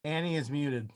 Annie is muted.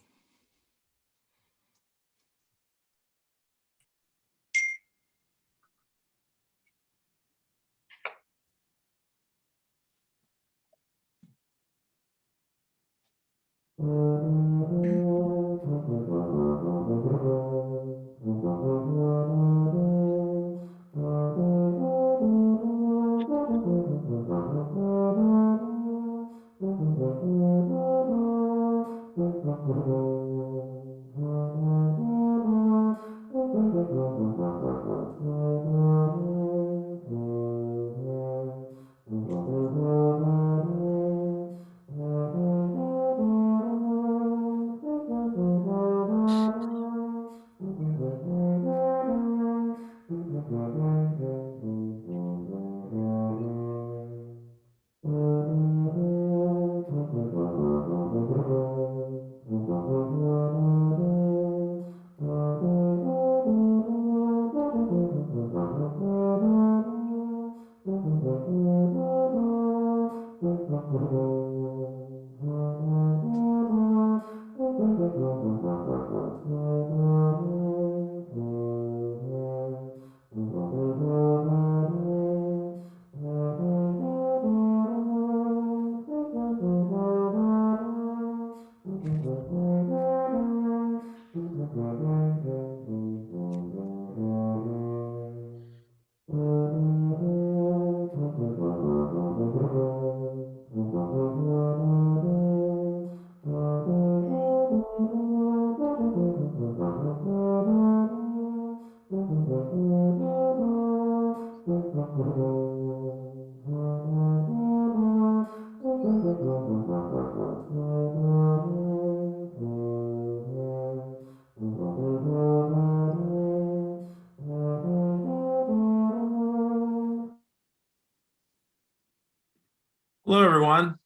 Hello, everyone.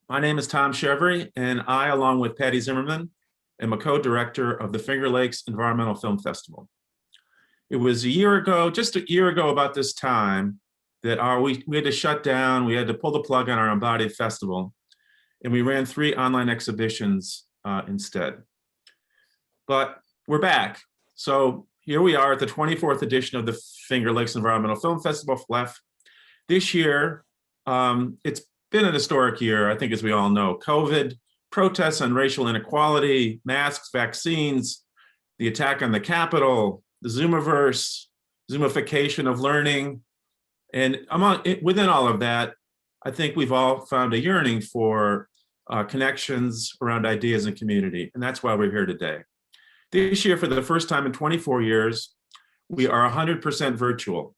My name is Tom Chevry, and I, along with Patty Zimmerman, am a co-director of the Finger Lakes Environmental Film Festival. It was a year ago, just a year ago about this time, that we had to shut down, we had to pull the plug on our Embodied Festival, and we ran 3 online exhibitions instead. But we're back. So here we are at the 24th edition of the Finger Lakes Environmental Film Festival, FLEFF. This year, it's been an historic year, I think, as we all know. COVID, protests on racial inequality, masks, vaccines, the attack on the Capitol, the Zoomiverse, Zoomification of learning. And within all of that, I think we've all found a yearning for connections around ideas and community. And that's why we're here today. This year, for the first time in 24 years, we are 100% virtual.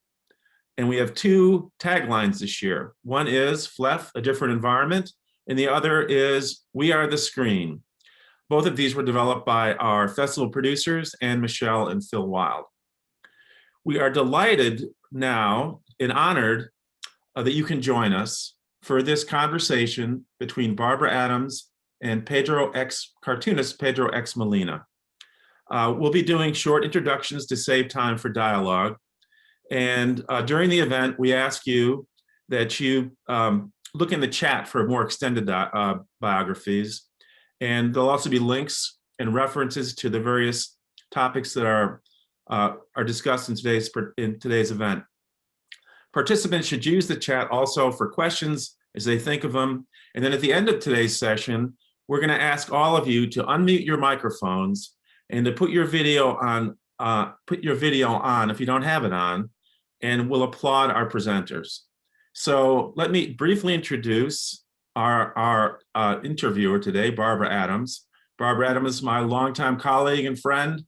And we have 2 taglines this year. One is FLEFF, a different environment, and the other is We Are the Screen. Both of these were developed by our festival producers, Anne Michelle and Phil Wild. We are delighted now and honored that you can join us for this conversation between Barbara Adams and cartoonist Pedro X. Molina. We'll be doing short introductions to save time for dialogue. And during the event, we ask you that you look in the chat for more extended biographies. And there'll also be links and references to the various topics that are discussed in today's event. Participants should use the chat also for questions as they think of them. And then at the end of today's session, we're going to ask all of you to unmute your microphones and to put your video on if you don't have it on, and we'll applaud our presenters. So let me briefly introduce our interviewer today, Barbara Adams. Barbara Adams is my longtime colleague and friend,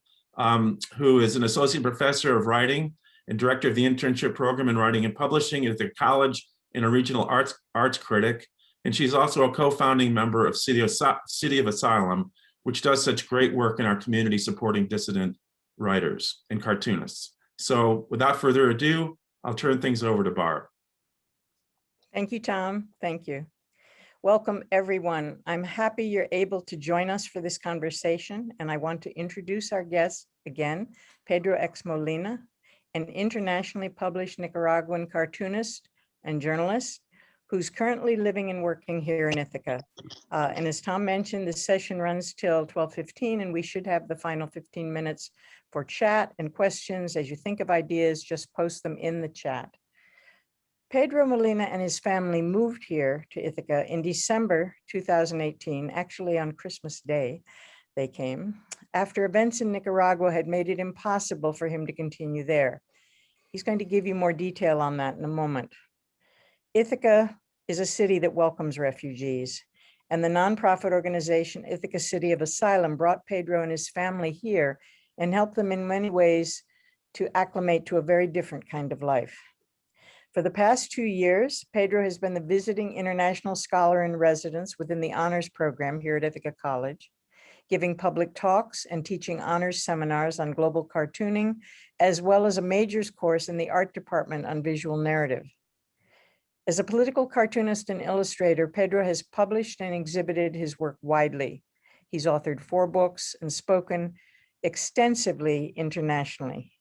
who is an associate professor of writing and director of the internship program in writing and publishing at the college and a regional arts critic. And she's also a co-founding member of City of Asylum, which does such great work in our community supporting dissident writers and cartoonists. So without further ado, I'll turn things over to Barb. Thank you, Tom. Thank you. Welcome, everyone. I'm happy you're able to join us for this conversation, and I want to introduce our guest again, Pedro X. Molina, an internationally published Nicaraguan cartoonist and journalist who's currently living and working here in Ithaca. And as Tom mentioned, this session runs till 12:15, and we should have the final 15 minutes for chat and questions. As you think of ideas, just post them in the chat. Pedro Molina and his family moved here to Ithaca in December 2018, actually on Christmas Day they came, after events in Nicaragua had made it impossible for him to continue there. He's going to give you more detail on that in a moment. Ithaca is a city that welcomes refugees, and the nonprofit organization Ithaca City of Asylum brought Pedro and his family here and helped them in many ways to acclimate to a very different kind of life. For the past 2 years, Pedro has been the visiting international scholar in residence within the honors program here at Ithaca College, giving public talks and teaching honors seminars on global cartooning, as well as a majors course in the art department on visual narrative. As a political cartoonist and illustrator, Pedro has published and exhibited his work widely. He's authored 4 books and spoken extensively internationally.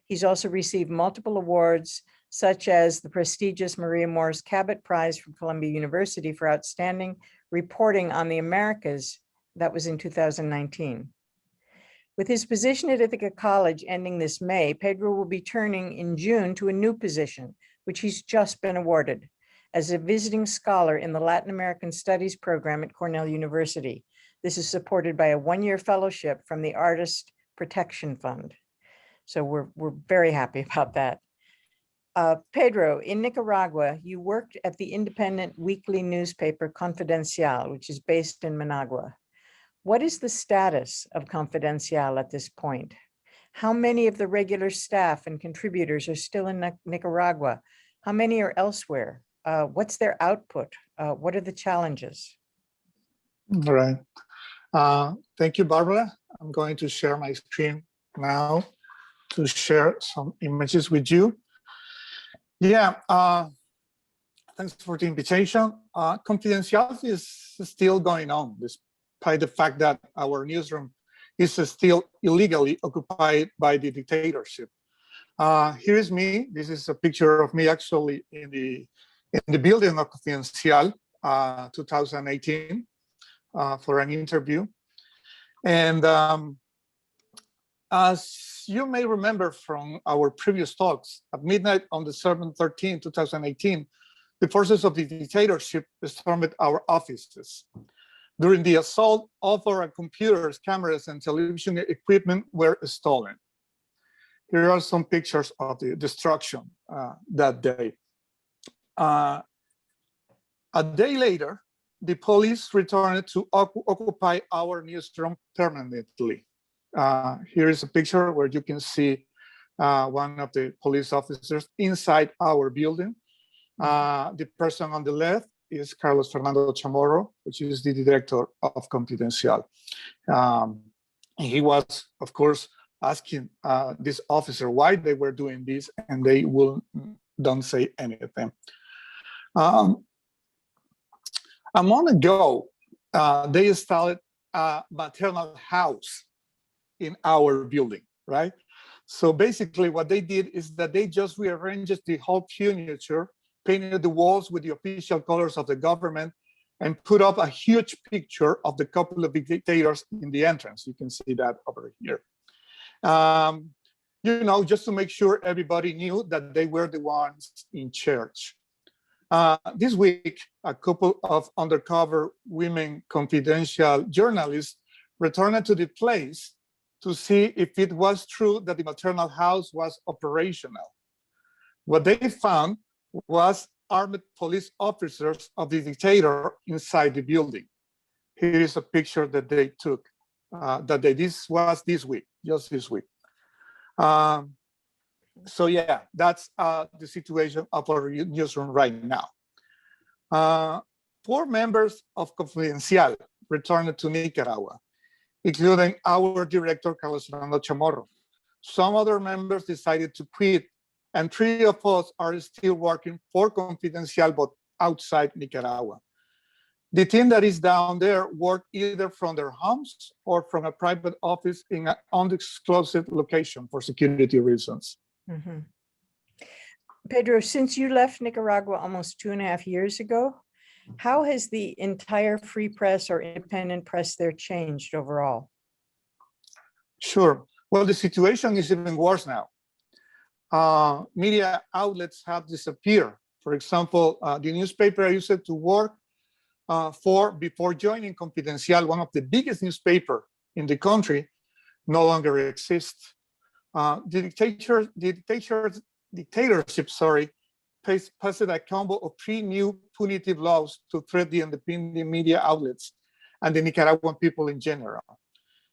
He's also received multiple awards, such as the prestigious Maria Morris Cabot Prize from Columbia University for outstanding reporting on the Americas. That was in 2019. With his position at Ithaca College ending this May, Pedro will be turning in June to a new position, which he's just been awarded as a visiting scholar in the Latin American Studies program at Cornell University. This is supported by a 1-year fellowship from the Artist Protection Fund. So we're very happy about that. Pedro, in Nicaragua, you worked at the independent weekly newspaper Confidencial, which is based in Managua. What is the status of Confidencial at this point? How many of the regular staff and contributors are still in Nicaragua? How many are elsewhere? What's their output? What are the challenges? All right. Thank you, Barbara. I'm going to share my screen now to share some images with you. Yeah, thanks for the invitation. Confidentiality is still going on, despite the fact that our newsroom is still illegally occupied by the dictatorship. Here is me. This is a picture of me actually in the building of Confidential, 2018, for an interview. And as you may remember from our previous talks, at midnight on December 13, 2018, the forces of the dictatorship stormed our offices. During the assault, all of our computers, cameras, and television equipment were stolen. Here are some pictures of the destruction that day. A day later, the police returned to occupy our newsroom permanently. Here is a picture where you can see one of the police officers inside our building. The person on the left is Carlos Fernando Chamorro, which is the director of Confidencial. He was, of course, asking this officer why they were doing this, and they don't say anything. A month ago, they installed a maternal house in our building, right? So basically what they did is that they just rearranged the whole furniture, painted the walls with the official colors of the government, and put up a huge picture of the couple of dictators in the entrance. You can see that over here. You know, just to make sure everybody knew that they were the ones in charge. This week, a couple of undercover women confidential journalists returned to the place to see if it was true that the maternal house was operational. What they found was armed police officers of the dictator inside the building. Here is a picture that they took, this was this week, just this week. So yeah, that's the situation of our newsroom right now. 4 members of Confidencial returned to Nicaragua, including our director, Carlos Fernando Chamorro. Some other members decided to quit, and 3 of us are still working for Confidencial, but outside Nicaragua. The team that is down there work either from their homes or from a private office in an undisclosed location for security reasons. Mm-hmm. Pedro, since you left Nicaragua almost 2.5 years ago, how has the entire free press or independent press there changed overall? Sure. Well, the situation is even worse now. Media outlets have disappeared. For example, the newspaper I used to work for before joining Confidencial, one of the biggest newspapers in the country, no longer exists. The dictatorship, passed a combo of 3 new punitive laws to threat the independent media outlets and the Nicaraguan people in general.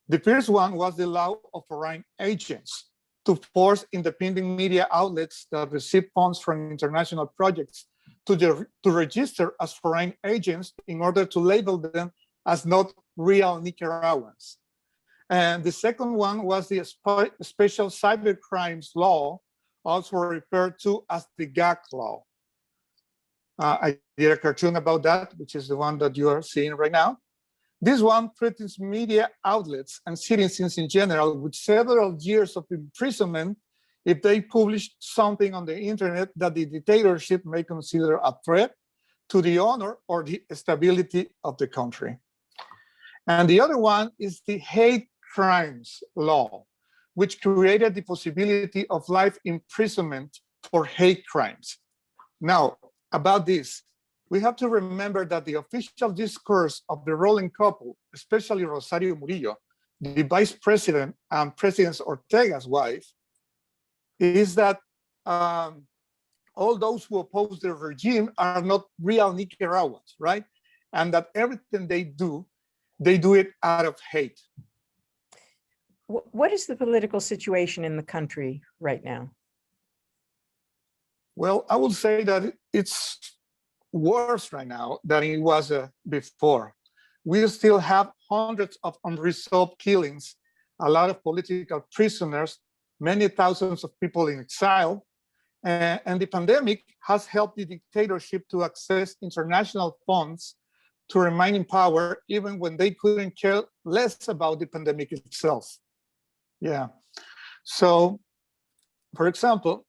The first one was the law of foreign agents to force independent media outlets that receive funds from international projects to register as foreign agents in order to label them as not real Nicaraguans. And the second one was the special cyber crimes law, also referred to as the gag law. I did a cartoon about that, which is the one that you are seeing right now. This one threatens media outlets and citizens in general with several years of imprisonment if they publish something on the internet that the dictatorship may consider a threat to the honor or the stability of the country. And the other one is the hate crimes law, which created the possibility of life imprisonment for hate crimes. Now, about this, we have to remember that the official discourse of the ruling couple, especially Rosario Murillo, the vice president and President Ortega's wife, is that all those who oppose the regime are not real Nicaraguans, right? And that everything they do it out of hate. What is the political situation in the country right now? Well, I would say that it's worse right now than it was before. We still have hundreds of unresolved killings, a lot of political prisoners, many thousands of people in exile, and the pandemic has helped the dictatorship to access international funds to remain in power, even when they couldn't care less about the pandemic itself. Yeah. So, for example,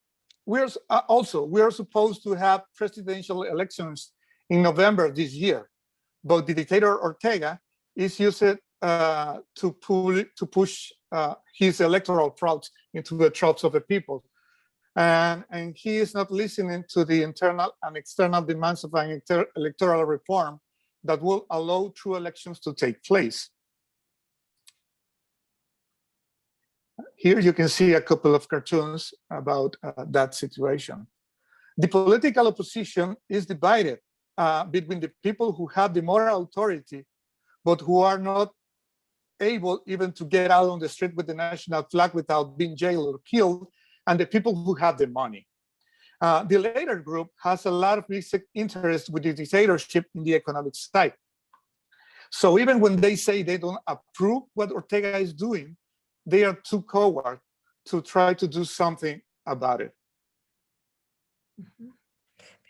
we are supposed to have presidential elections in November this year, but the dictator Ortega is used to push his electoral fraud into the throats of the people. And he is not listening to the internal and external demands of an electoral reform that will allow true elections to take place. Here you can see a couple of cartoons about that situation. The political opposition is divided between the people who have the moral authority, but who are not able even to get out on the street with the national flag without being jailed or killed, and the people who have the money. The latter group has a lot of basic interest with the dictatorship in the economic side. So even when they say they don't approve what Ortega is doing, they are too coward to try to do something about it. Mm-hmm.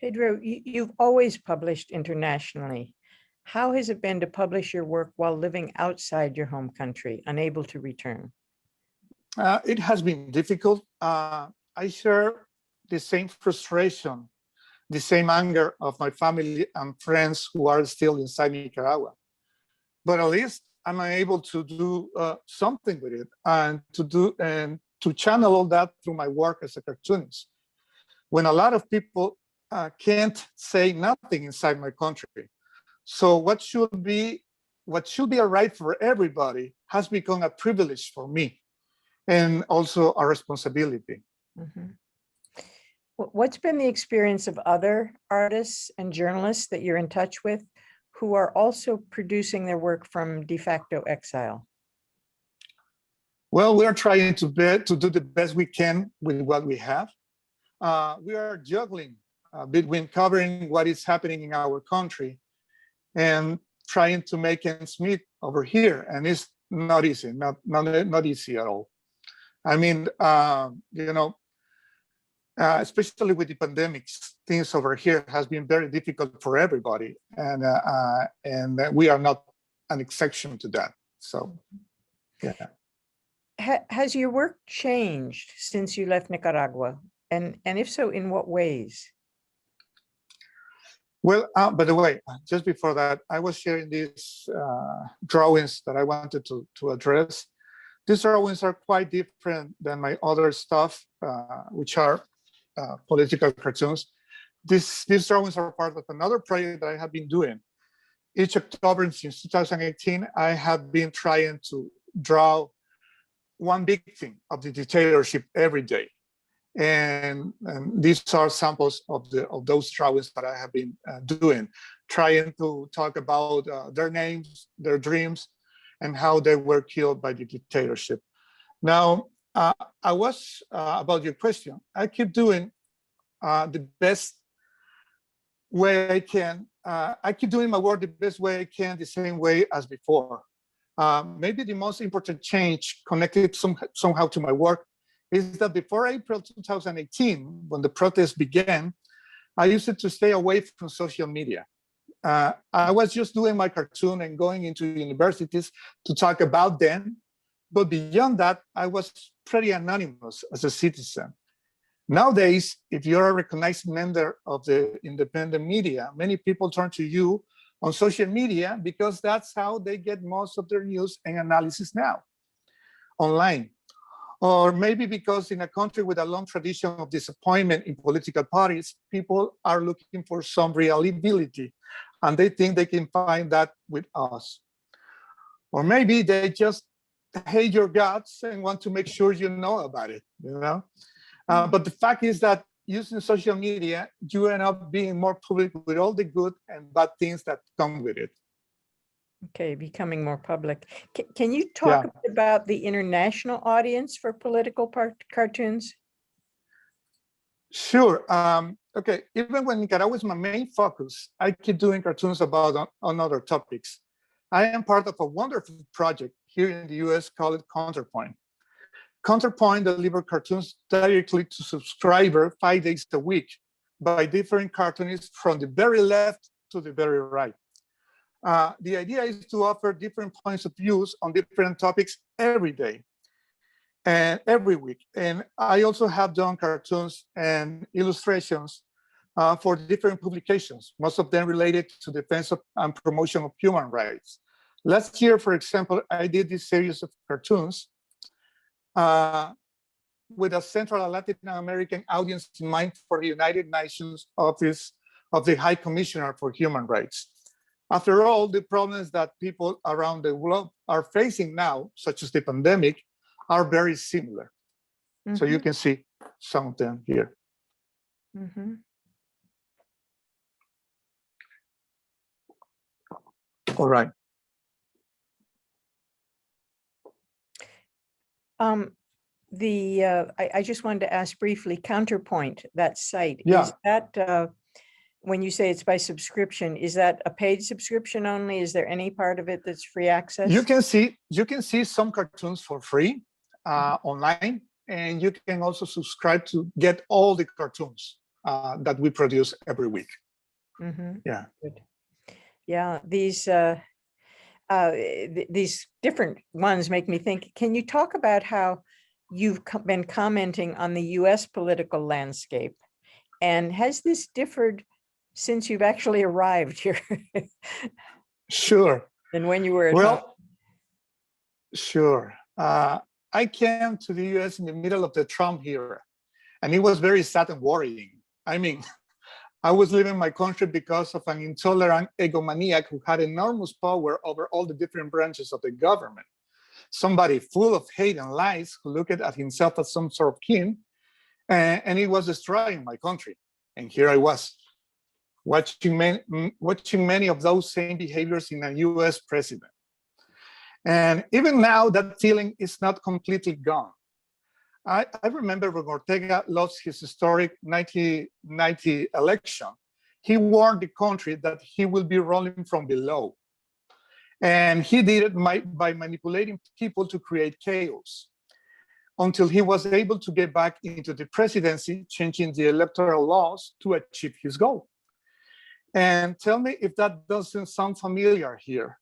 Pedro, you've always published internationally. How has it been to publish your work while living outside your home country, unable to return? It has been difficult. I share the same frustration, the same anger of my family and friends who are still inside Nicaragua. But at least I'm able to do something with it and to channel all that through my work as a cartoonist. When a lot of people can't say nothing inside my country. So what should be a right for everybody has become a privilege for me, and also a responsibility. Mm-hmm. What's been the experience of other artists and journalists that you're in touch with who are also producing their work from de facto exile? Well, we are trying to do the best we can with what we have. We are juggling between covering what is happening in our country and trying to make ends meet over here, and it's not easy, not easy at all. I mean, especially with the pandemics, things over here has been very difficult for everybody, and we are not an exception to that. So, yeah. Has your work changed since you left Nicaragua? And if so, in what ways? Well, by the way, just before that, I was sharing these drawings that I wanted to address. These drawings are quite different than my other stuff, which are political cartoons. These drawings are part of another project that I have been doing. Each October since 2018, I have been trying to draw one victim of the dictatorship every day. And these are samples of those drawings that I have been doing, trying to talk about their names, their dreams, and how they were killed by the dictatorship. Now, about your question, I keep doing the best way I can. I keep doing my work the best way I can, the same way as before. Maybe the most important change connected somehow to my work is that before April 2018, when the protests began, I used to stay away from social media. I was just doing my cartoon and going into universities to talk about them. But beyond that, I was pretty anonymous as a citizen. Nowadays, if you're a recognized member of the independent media, many people turn to you on social media because that's how they get most of their news and analysis now, online. Or maybe because in a country with a long tradition of disappointment in political parties, people are looking for some reliability, and they think they can find that with us. Or maybe they just hate your guts and want to make sure you know about it, you know? But the fact is that using social media, you end up being more public with all the good and bad things that come with it. Okay, becoming more public. Can you talk about the international audience for political cartoons? Sure. Okay, even when Nicaragua is my main focus, I keep doing cartoons about on other topics. I am part of a wonderful project here in the US called Counterpoint. Counterpoint delivers cartoons directly to subscribers 5 days a week by different cartoonists from the very left to the very right. The idea is to offer different points of views on different topics every day and every week. And I also have done cartoons and illustrations for different publications, most of them related to defense and promotion of human rights. Last year, for example, I did this series of cartoons with a Central and Latin American audience in mind for the United Nations Office of the High Commissioner for Human Rights. After all, the problems that people around the world are facing now, such as the pandemic, are very similar. Mm-hmm. So you can see some of them here. Mm-hmm. All right. I just wanted to ask briefly, Counterpoint, that site, is that, when you say it's by subscription, is that a paid subscription only? Is there any part of it that's free access? You can see some cartoons for free online, and you can also subscribe to get all the cartoons that we produce every week. Mm-hmm. Yeah. Good. Yeah, these different ones make me think, can you talk about how you've been commenting on the US political landscape? And has this differed since you've actually arrived here? Sure. And when you were at home? Sure. I came to the US in the middle of the Trump era, and it was very sad and worrying. I mean, I was leaving my country because of an intolerant egomaniac who had enormous power over all the different branches of the government. Somebody full of hate and lies who looked at himself as some sort of king, and he was destroying my country. And here I was, watching many of those same behaviors in a US president. And even now, that feeling is not completely gone. I remember when Ortega lost his historic 1990 election, he warned the country that he will be rolling from below. And he did it by manipulating people to create chaos until he was able to get back into the presidency, changing the electoral laws to achieve his goal. And tell me if that doesn't sound familiar here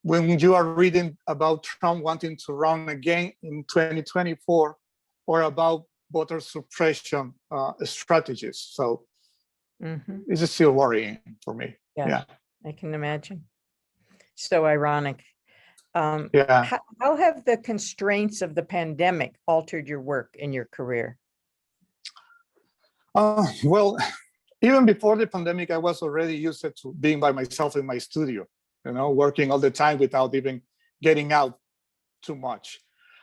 when you are reading about Trump wanting to run again in 2024, or about voter suppression strategies. So Mhm. it's still worrying for me. Yeah, Yeah. I can imagine. So ironic. Yeah. How have the constraints of the pandemic altered your work and your career? Well, even before the pandemic, I was already used to being by myself in my studio, working all the time without even getting out too much.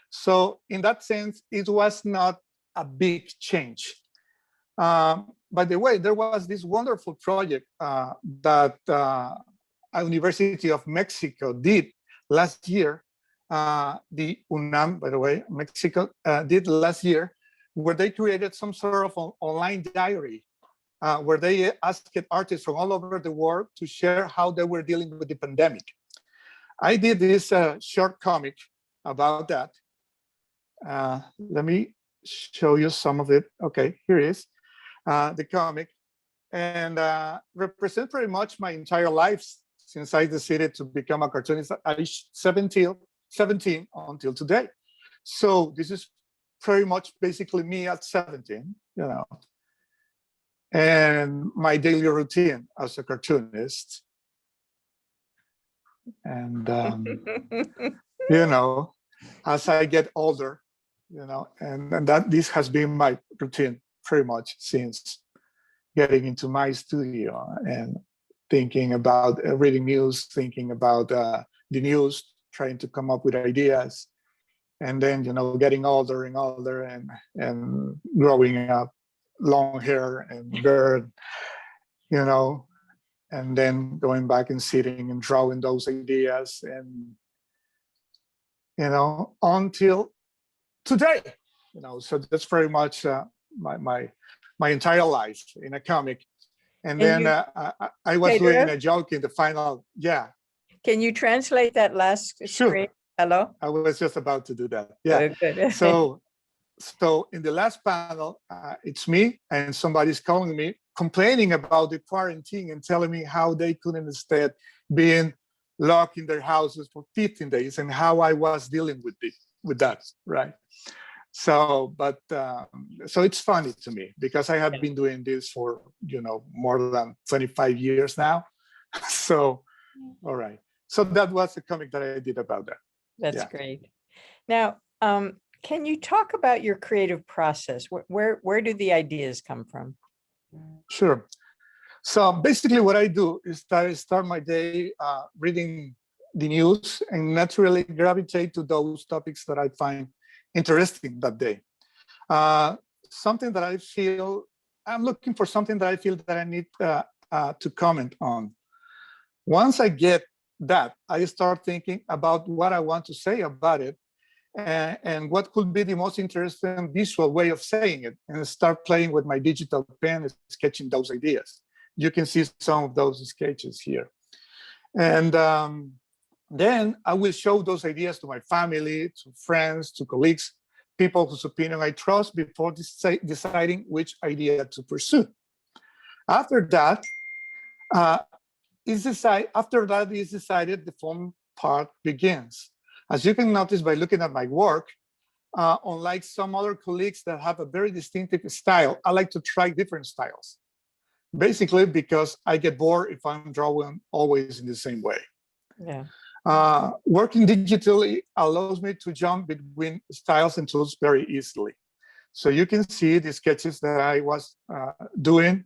So in that sense, it was not a big change. By the way, there was this wonderful project that a University of Mexico did last year. The UNAM, by the way, Mexico did last year, where they created some sort of online diary where they asked artists from all over the world to share how they were dealing with the pandemic. I did this short comic about that. Let me show you some of it. Okay, here is the comic, and represent pretty much my entire life since I decided to become a cartoonist at age 17 until today. So this is pretty much basically me at 17, and my daily routine as a cartoonist. And, as I get older, and that this has been my routine pretty much since getting into my studio and thinking about reading news, thinking about the news, trying to come up with ideas, and then getting older and older and growing up, long hair and beard, and then going back and sitting and drawing those ideas, and until today. So that's pretty much my entire life in a comic. And then I was Pedro? doing a joke in the final. Yeah. Can you translate that last Sure. screen? Hello? I was just about to do that. Yeah. Good. So in the last panel, it's me and somebody's calling me, complaining about the quarantine and telling me how they couldn't instead being locked in their houses for 15 days and how I was dealing with that, right? So, but so it's funny to me because I have been doing this for more than 25 years now. So, all right. So that was the comic that I did about that. That's great. Now, can you talk about your creative process? Where do the ideas come from? Sure. So basically what I do is that I start my day reading the news and naturally gravitate to those topics that I find interesting that day. Something that I feel, I'm looking for something that I feel that I need to comment on. Once I get that, I start thinking about what I want to say about it and what could be the most interesting visual way of saying it, and start playing with my digital pen and sketching those ideas. You can see some of those sketches here. And then I will show those ideas to my family, to friends, to colleagues, people whose opinion I trust before deciding which idea to pursue. After that, it's decided, the fun part begins. As you can notice by looking at my work, unlike some other colleagues that have a very distinctive style, I like to try different styles. Basically because I get bored if I'm drawing always in the same way. Yeah. Working digitally allows me to jump between styles and tools very easily. So you can see the sketches that I was doing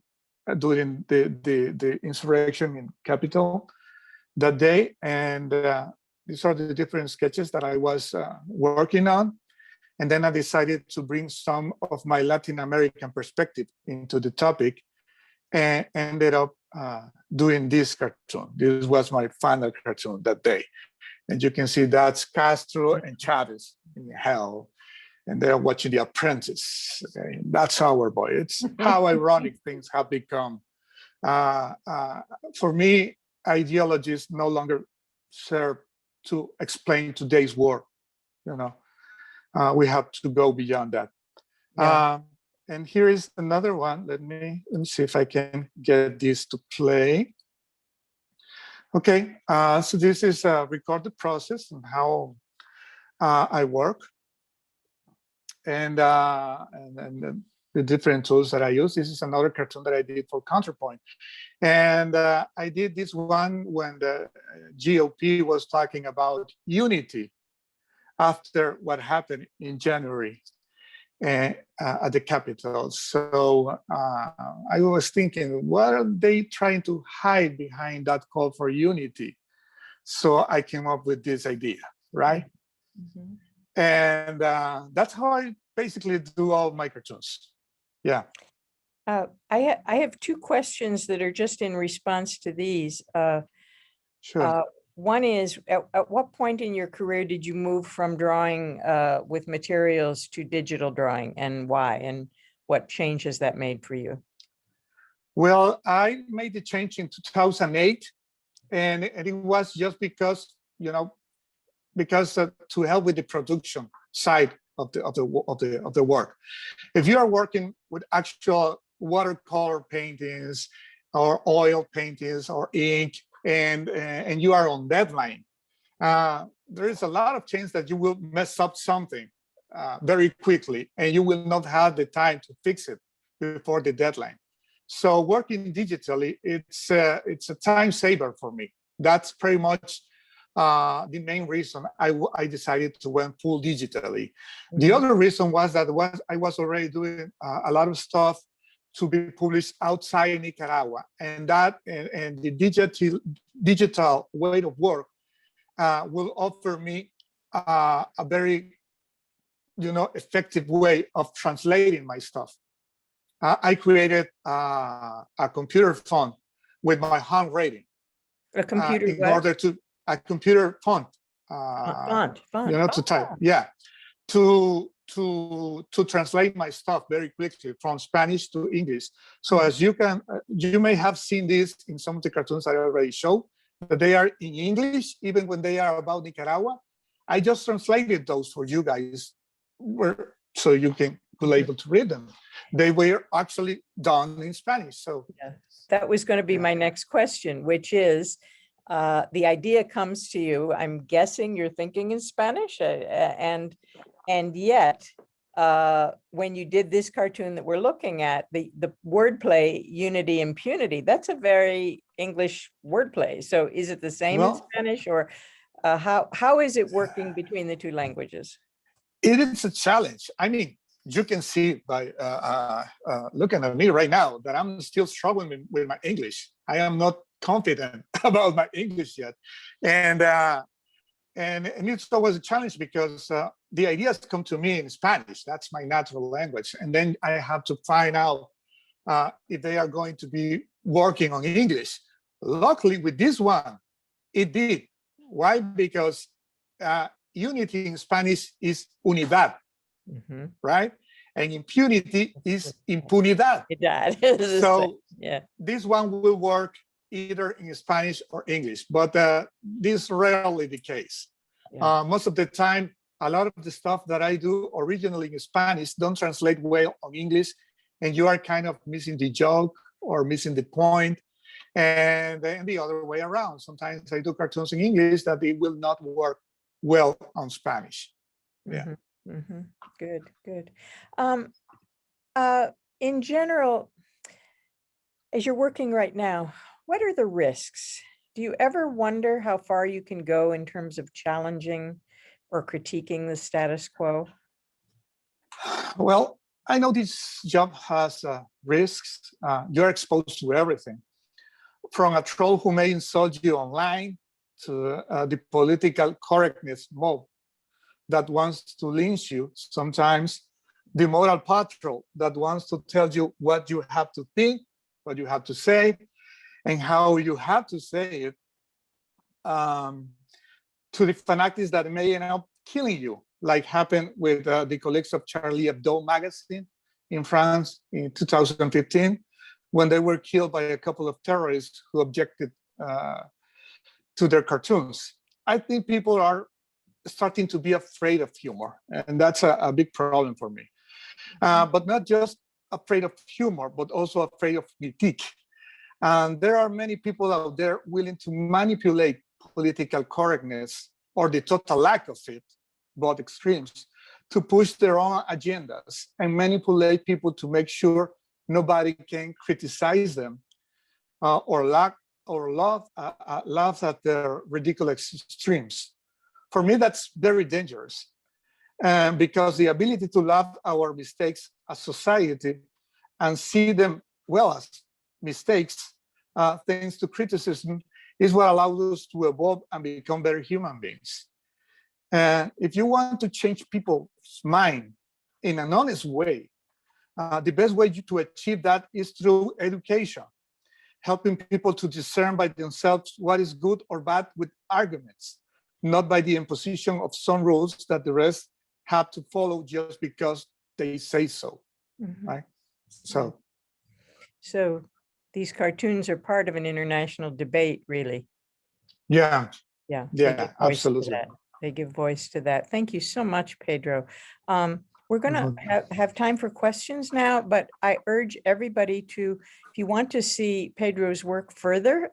during the insurrection in Capitol that day. And these are the different sketches that I was working on. And then I decided to bring some of my Latin American perspective into the topic and ended up doing this cartoon. This was my final cartoon that day. And you can see that's Castro and Chavez in hell. And they're watching The Apprentice. Okay? That's our boy. It's how ironic things have become. For me, ideologies no longer serve to explain today's war. We have to go beyond that. Yeah. And here is another one. Let me see if I can get this to play. Okay, so this is a recorded process and how I work. and the different tools that I use. This is another cartoon that I did for Counterpoint. And I did this one when the GOP was talking about unity after what happened in January at the Capitol. So I was thinking, what are they trying to hide behind that call for unity? So I came up with this idea, right? Mhm. And that's how I basically do all my cartoons. Yeah. I have two questions that are just in response to these. Sure. One is, at what point in your career did you move from drawing with materials to digital drawing, and why? And what change has that made for you? Well, I made the change in 2008, and it was just because, to help with the production side of the work. If you are working with actual watercolor paintings or oil paintings or ink, and you are on deadline, there is a lot of chance that you will mess up something very quickly, and you will not have the time to fix it before the deadline. So working digitally, it's a time saver for me. That's pretty much the main reason I decided to went full digitally. The other reason was that I was already doing a lot of stuff to be published outside Nicaragua, and the digital way of work will offer me a very effective way of translating my stuff. I created a computer font with my handwriting. A computer in what? order to a computer font. Font. To type. Yeah, to translate my stuff very quickly from Spanish to English. So as you may have seen this in some of the cartoons I already showed, that they are in English, even when they are about Nicaragua. I just translated those for you guys, so you can be able to read them. They were actually done in Spanish. So yeah, that was going to be my next question, which is, the idea comes to you. I'm guessing you're thinking in Spanish, and yet, when you did this cartoon that we're looking at, the wordplay, unity, impunity, that's a very English wordplay. So is it the same in Spanish, or how is it working between the two languages? It is a challenge. I mean, you can see by looking at me right now that I'm still struggling with my English. I am not confident about my English yet, and it's always a challenge because the ideas come to me in Spanish. That's my natural language, and then I have to find out if they are going to be working on English. Luckily, with this one, it did. Why? Because unity in Spanish is unidad, right? And impunity is impunidad. So yeah, this one will work either in Spanish or English, but this is rarely the case. Yeah. Most of the time, a lot of the stuff that I do originally in Spanish don't translate well on English, and you are kind of missing the joke or missing the point. And then the other way around. Sometimes I do cartoons in English that it will not work well on Spanish. Yeah. Good. In general, as you're working right now, what are the risks? Do you ever wonder how far you can go in terms of challenging or critiquing the status quo? Well, I know this job has risks. You're exposed to everything, from a troll who may insult you online to the political correctness mob that wants to lynch you, sometimes the moral patrol that wants to tell you what you have to think, what you have to say, and how you have to say it, to the fanatics that may end up killing you, like happened with the colleagues of Charlie Hebdo magazine in France in 2015, when they were killed by a couple of terrorists who objected to their cartoons. I think people are starting to be afraid of humor, and that's a big problem for me. But not just afraid of humor, but also afraid of critique. And there are many people out there willing to manipulate political correctness or the total lack of it, both extremes, to push their own agendas and manipulate people to make sure nobody can criticize them or laugh at their ridiculous extremes. For me, that's very dangerous because the ability to laugh our mistakes as society and see them well as mistakes, thanks to criticism, is what allows us to evolve and become better human beings. And if you want to change people's mind in an honest way, the best way to achieve that is through education, helping people to discern by themselves what is good or bad with arguments, not by the imposition of some rules that the rest have to follow just because they say so, right? So these cartoons are part of an international debate, really. Yeah, Yeah, absolutely. They give voice to that. Thank you so much, Pedro. We're going to have time for questions now, but I urge everybody to, if you want to see Pedro's work further,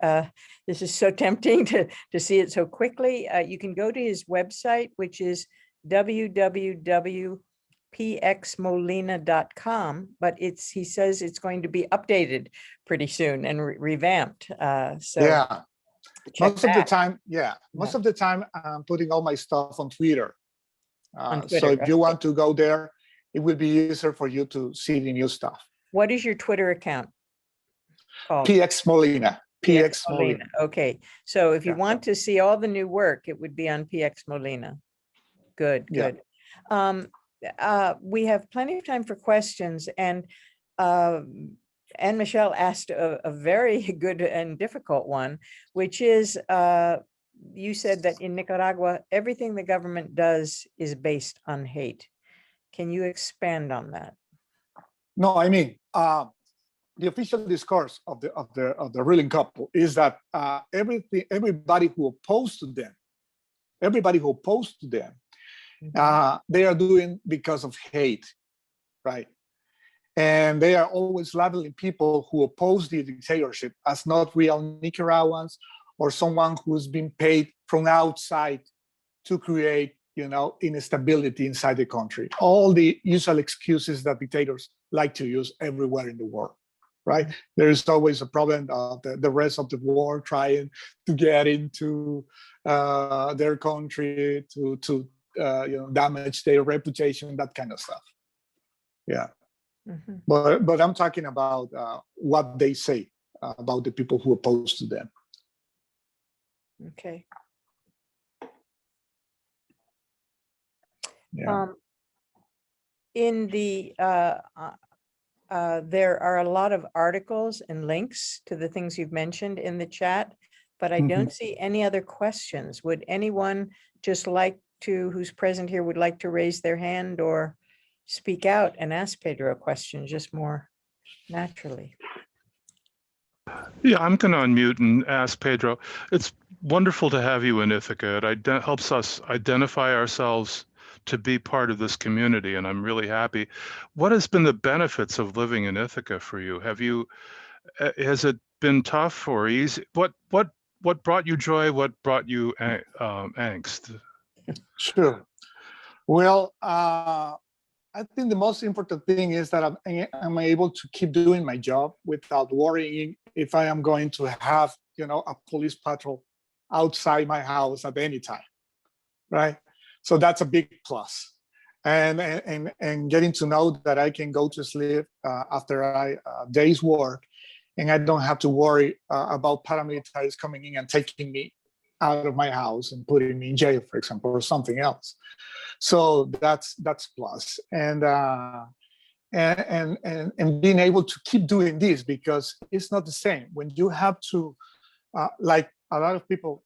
this is so tempting to see it so quickly. You can go to his website, which is www.pxmolina.com, but he says it's going to be updated pretty soon and revamped. Yeah. Most of the time, most of the time I'm putting all my stuff on Twitter. So if you want to go there, it will be easier for you to see the new stuff. What is your Twitter account called? PX Molina. PX Molina. Okay. So if you want to see all the new work, it would be on PX Molina. Good, good. We have plenty of time for questions, and Michelle asked a very good and difficult one, which is, you said that in Nicaragua, everything the government does is based on hate. Can you expand on that? No, I mean, the official discourse of the ruling couple is that everybody who opposed to them, they are doing because of hate, right? And they are always labeling people who oppose the dictatorship as not real Nicaraguans or someone who's been paid from outside to create, instability inside the country. All the usual excuses that dictators like to use everywhere in the world, right? There is always a problem of the rest of the world trying to get into their country to damage their reputation, that kind of stuff. Yeah. But I'm talking about what they say about the people who oppose to them. Okay. Yeah. In the there are a lot of articles and links to the things you've mentioned in the chat, but I don't see any other questions. Would anyone just like to, who's present here, would like to raise their hand or speak out and ask Pedro a question just more naturally? Yeah, I'm going to unmute and ask Pedro. It's wonderful to have you in Ithaca. It helps us identify ourselves to be part of this community, and I'm really happy. What has been the benefits of living in Ithaca for you? Has it been tough or easy? What brought you joy? What brought you angst? Sure. Well, I think the most important thing is that I'm able to keep doing my job without worrying if I am going to have, a police patrol outside my house at any time, right? So that's a big plus. And getting to know that I can go to sleep after a day's work, and I don't have to worry about paramilitaries coming in and taking me out of my house and putting me in jail, for example, or something else. So that's plus, and being able to keep doing this, because it's not the same when you have to, like a lot of people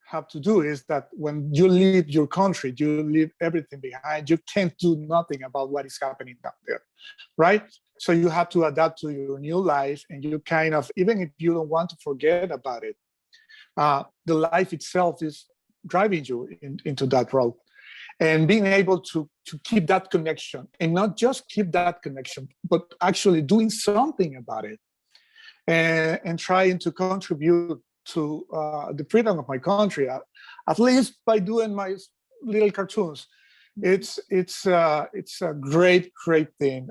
have to do, is that when you leave your country, you leave everything behind. You can't do nothing about what is happening down there, right? So you have to adapt to your new life, and you kind of, even if you don't want to forget about it, the life itself is driving you into that road. And being able to keep that connection, and not just keep that connection, but actually doing something about it, and trying to contribute to the freedom of my country, at least by doing my little cartoons. It's a great thing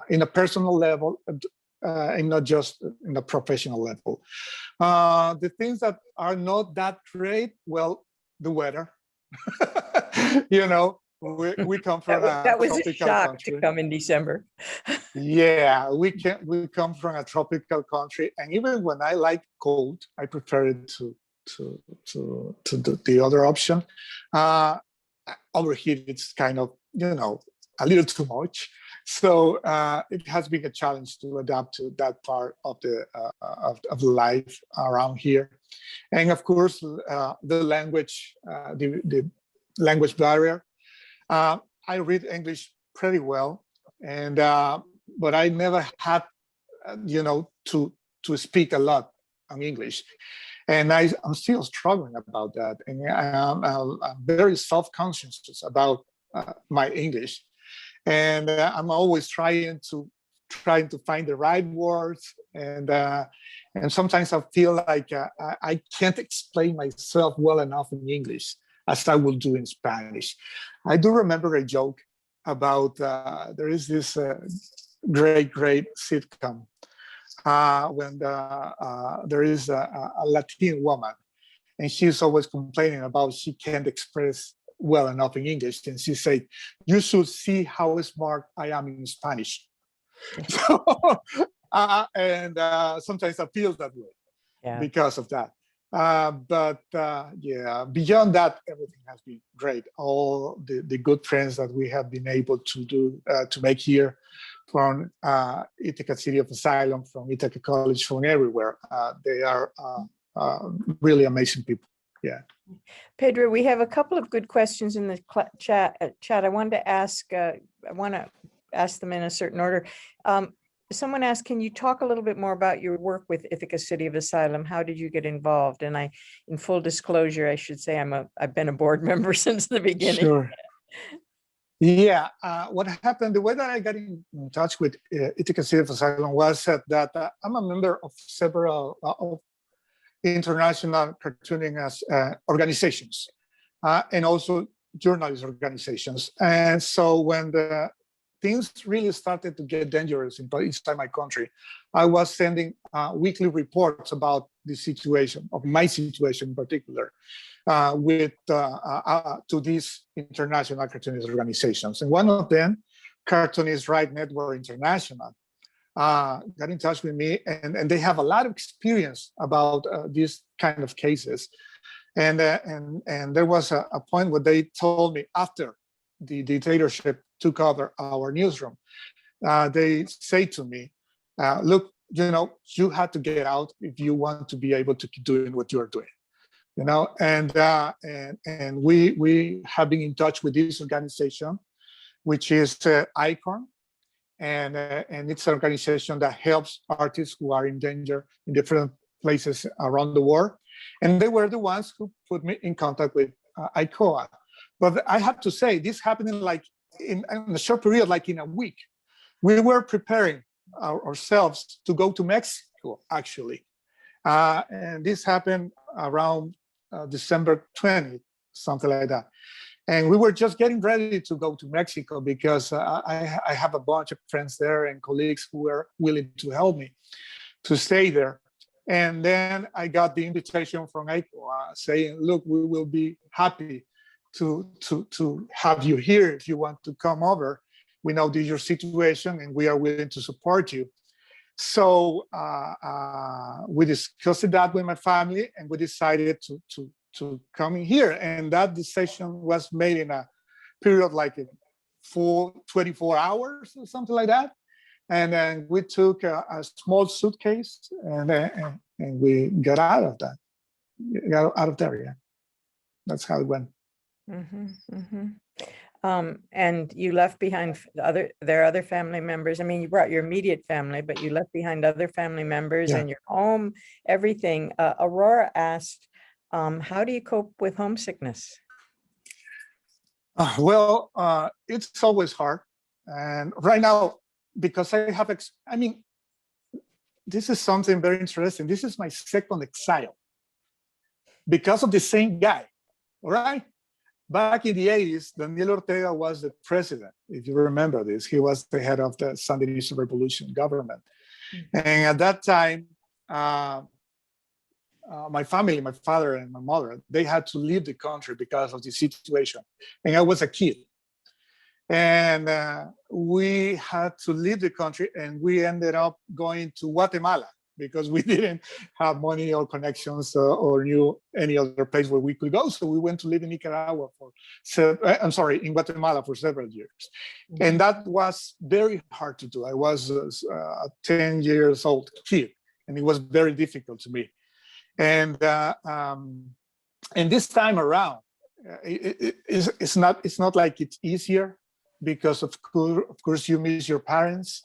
in a personal level and not just in a professional level. The things that are not that great, well, the weather. You know, we come from That was a tropical shock country. to come in December. Yeah, we come from a tropical country, and even when I like cold, I prefer it to the other option. Over here, it's kind of, you know, a little too much. So it has been a challenge to adapt to that part of the of life around here, and of course the language, the language barrier. I read English pretty well, and but I never had, you know, to speak a lot on English, and I'm still struggling about that, and I'm very self-conscious about my English, and I'm always trying to find the right words, and sometimes I feel like I can't explain myself well enough in English as I will do in Spanish. I do remember a joke about there is this great sitcom when there is a Latin woman, and she's always complaining about she can't express well enough in English, and she said, "You should see how smart I am in Spanish." So, and sometimes I feel that way because of that. But yeah, beyond that, everything has been great. All the good friends that we have been able to do to make here, from Ithaca City of Asylum, from Ithaca College, from everywhere. They are really amazing people. Yeah. Pedro, we have a couple of good questions in the chat. I wanted to ask. I want to ask them in a certain order. Someone asked, can you talk a little bit more about your work with Ithaca City of Asylum? How did you get involved? And I, in full disclosure, I should say I've been a board member since the beginning. Sure. Yeah, what happened, the way that I got in touch with Ithaca City of Asylum was that I'm a member of several of international cartooning organizations and also journalist organizations. And so when the things really started to get dangerous inside my country, I was sending weekly reports about the situation, of my situation in particular, to these international cartoonist organizations. And one of them, Cartoonist Right Network International, got in touch with me, and they have a lot of experience about these kind of cases. And there was a point where they told me, after the dictatorship took over our newsroom, they say to me, look, you know, you had to get out if you want to be able to keep doing what you're doing, you know. And we have been in touch with this organization, which is ICORN, and it's an organization that helps artists who are in danger in different places around the world. And they were the ones who put me in contact with ICOA. But I have to say, this happened in a short period, like in a week. We were preparing ourselves to go to Mexico, actually. And this happened around December 20th, something like that. And we were just getting ready to go to Mexico because I have a bunch of friends there and colleagues who were willing to help me to stay there. And then I got the invitation from ICOA saying, look, we will be happy to have you here if you want to come over. We know this is your situation and we are willing to support you. So we discussed that with my family, and we decided to come in here. And that decision was made in a period like in 24 hours or something like that. And then we took a small suitcase and we got out of that. Got out of there, yeah. That's how it went. Mm-hmm, mm-hmm. And you left behind their other family members. I mean, you brought your immediate family, but you left behind other family members and your home, everything. Aurora asked, how do you cope with homesickness? Well, it's always hard. And right now, because I have, this is something very interesting. This is my second exile because of the same guy, all right? back in the 80s, Daniel Ortega was the president. If you remember this, he was the head of the Sandinista Revolution government. And at that time, my family, my father and my mother, they had to leave the country because of the situation. And I was a kid. And we had to leave the country, and we ended up going to Guatemala because we didn't have money or connections or knew any other place where we could go. So we went to live in Nicaragua in Guatemala for several years. Mm-hmm. And that was very hard to do. I was a 10 years old kid, and it was very difficult to me. And this time around, it's not like it's easier, because of course you miss your parents,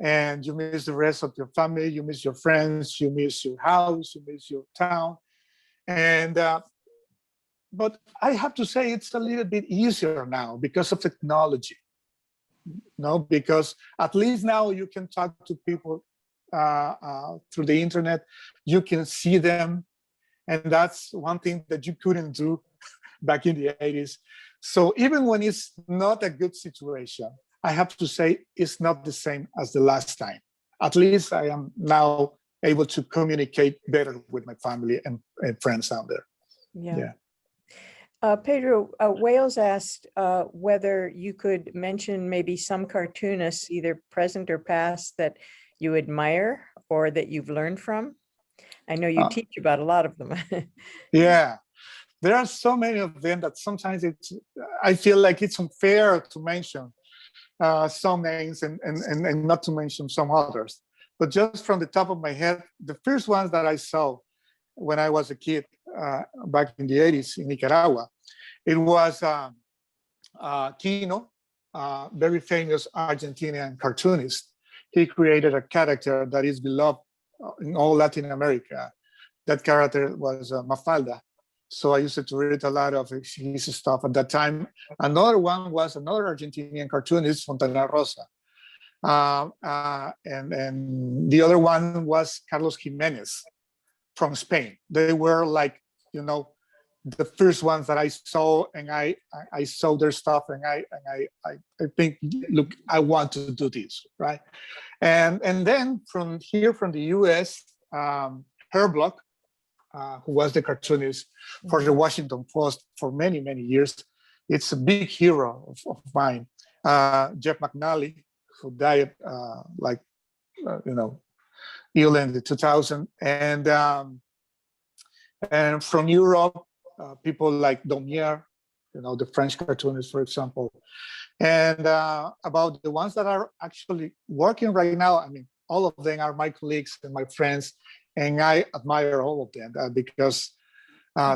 and you miss the rest of your family, you miss your friends, you miss your house, you miss your town. And but I have to say it's a little bit easier now because of technology. No, because at least now you can talk to people through the internet, you can see them, and that's one thing that you couldn't do back in the 80s. So even when it's not a good situation, I have to say it's not the same as the last time. At least I am now able to communicate better with my family and friends out there. Yeah. Pedro, Wales asked whether you could mention maybe some cartoonists, either present or past, that you admire or that you've learned from. I know you teach about a lot of them. Yeah, there are so many of them that sometimes I feel like it's unfair to mention some names and not to mention some others. But just from the top of my head, the first ones that I saw when I was a kid back in the 80s in Nicaragua, it was Kino, very famous Argentinian cartoonist. He created a character that is beloved in all Latin America. That character was Mafalda. So I used to read a lot of his stuff at that time. Another one was another Argentinian cartoonist, Fontana Rosa. And the other one was Carlos Jimenez from Spain. They were like, the first ones that I saw, and I saw their stuff, and I think, look, I want to do this, right? And then from the US, Herb Block, who was the cartoonist for the Washington Post for many, many years. It's a big hero of mine. Jeff McNally, who died ill in the 2000. And from Europe, people like Daumier, the French cartoonist, for example. And about the ones that are actually working right now, I mean, all of them are my colleagues and my friends, and I admire all of them because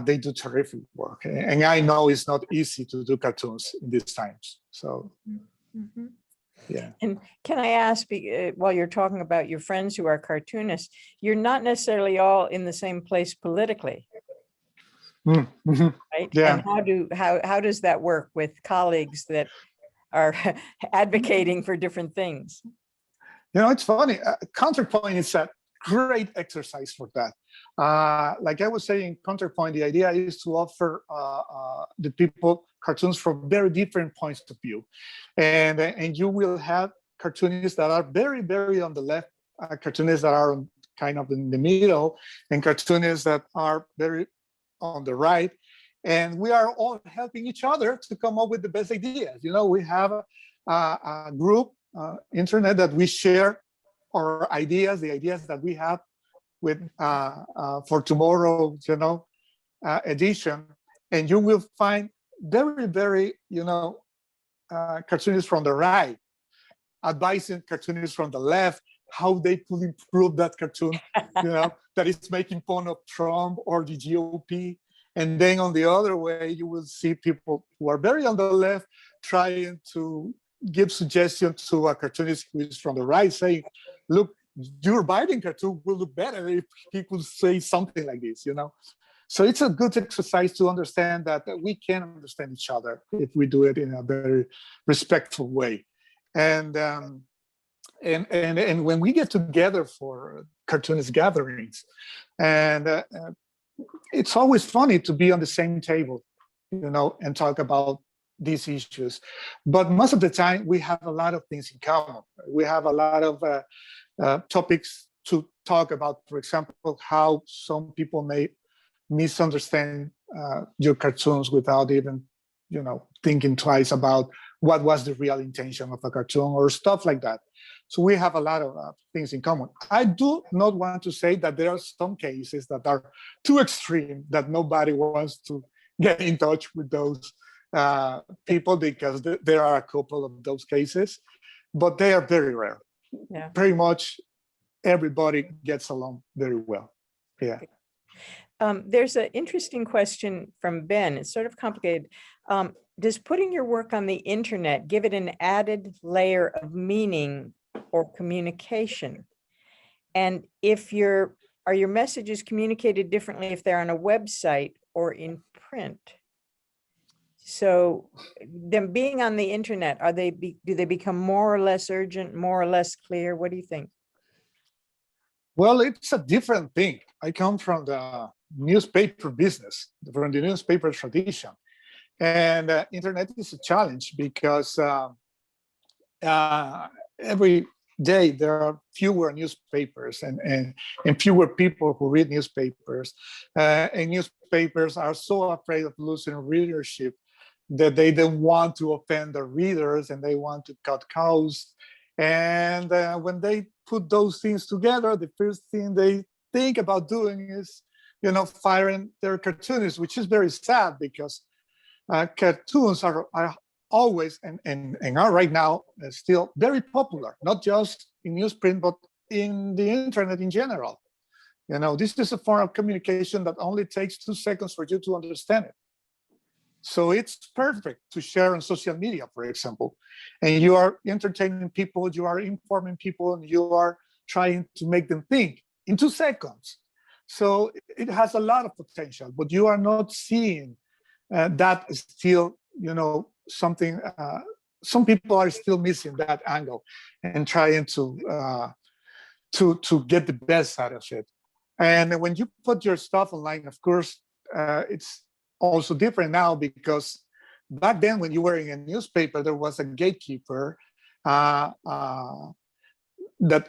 they do terrific work. And I know it's not easy to do cartoons in these times. So, yeah. And can I ask, while you're talking about your friends who are cartoonists, you're not necessarily all in the same place politically, right? Yeah. And how does that work with colleagues that are advocating for different things? It's funny. Counterpoint is a great exercise for that. Like I was saying, Counterpoint, the idea is to offer the people cartoons from very different points of view. And you will have cartoonists that are very, very on the left, cartoonists that are kind of in the middle, and cartoonists that are very on the right. And we are all helping each other to come up with the best ideas. We have a group, internet, that we share our ideas, the ideas that we have with for tomorrow, edition. And you will find very, very, cartoonists from the right advising cartoonists from the left how they could improve that cartoon, that is making fun of Trump or the GOP. And then on the other way, you will see people who are very on the left trying to give suggestions to a cartoonist who is from the right, saying, look, your Biden cartoon will look better if he could say something like this, So it's a good exercise to understand that we can understand each other if we do it in a very respectful way. And when we get together for cartoonist gatherings, and it's always funny to be on the same table, and talk about these issues. But most of the time, we have a lot of things in common. We have a lot of topics to talk about. For example, how some people may misunderstand your cartoons without even, thinking twice about what was the real intention of a cartoon or stuff like that. So we have a lot of things in common. I do not want to say that there are some cases that are too extreme that nobody wants to get in touch with those people, because there are a couple of those cases, but they are very rare. Yeah. Pretty much everybody gets along very well. Yeah. There's an interesting question from Ben. It's sort of complicated. Does putting your work on the internet give it an added layer of meaning or communication? And are your messages communicated differently if they're on a website or in print? So them being on the internet, do they become more or less urgent, more or less clear? What do you think? Well, it's a different thing. I come from the newspaper business, from the newspaper tradition. And internet is a challenge because every day there are fewer newspapers and fewer people who read newspapers. And newspapers are so afraid of losing readership that they don't want to offend the readers and they want to cut costs. And when they put those things together, the first thing they think about doing is, firing their cartoonists, which is very sad because cartoons are always and are right now still very popular, not just in newsprint, but in the internet in general. This is a form of communication that only takes 2 seconds for you to understand it. So it's perfect to share on social media, for example, and you are entertaining people, you are informing people, and you are trying to make them think in 2 seconds. So it has a lot of potential, but you are not seeing that still, something, some people are still missing that angle and trying to get the best out of it. And when you put your stuff online, of course, it's also different now, because back then when you were in a newspaper, there was a gatekeeper that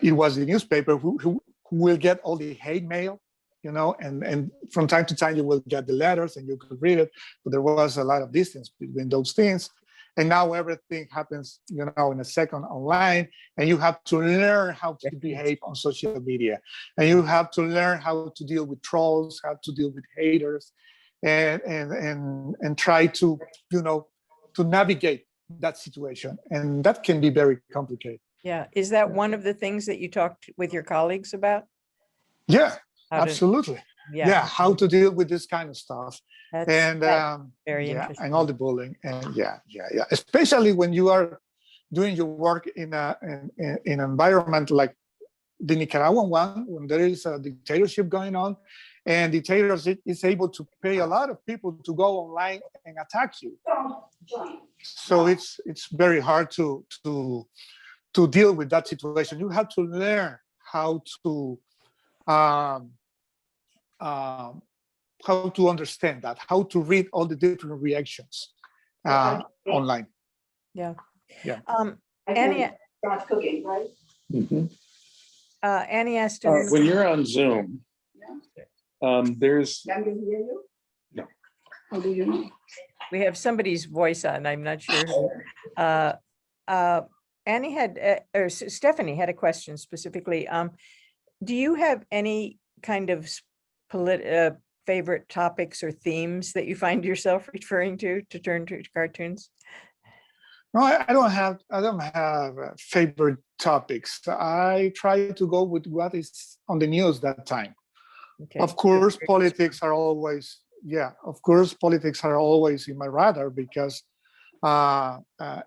it was the newspaper who will get all the hate mail, and from time to time you will get the letters and you could read it, but there was a lot of distance between those things. And now everything happens, in a second online, and you have to learn how to behave on social media, and you have to learn how to deal with trolls, how to deal with haters, and try to, to navigate that situation, and that can be very complicated. Yeah, is that one of the things that you talked with your colleagues about? Yeah, How to- absolutely. Yeah, Yeah, how to deal with this kind of stuff. that's very yeah, interesting. and all the bullying, and yeah, especially when you are doing your work in an environment like the Nicaraguan one, when there is a dictatorship going on, and dictatorship is able to pay a lot of people to go online and attack you. So it's very hard to deal with that situation. You have to learn how to understand that, how to read all the different reactions online. Yeah. Yeah. Annie, cooking, right? Annie asked. When you're on Zoom, there's, I can hear you? No. How do you know? We have somebody's voice on, I'm not sure. Annie had, or Stephanie had a question specifically. Do you have any kind of favorite topics or themes that you find yourself referring to turn to cartoons? No, I don't have favorite topics. I try to go with what is on the news that time. Okay. Of course, politics are always, in my radar, because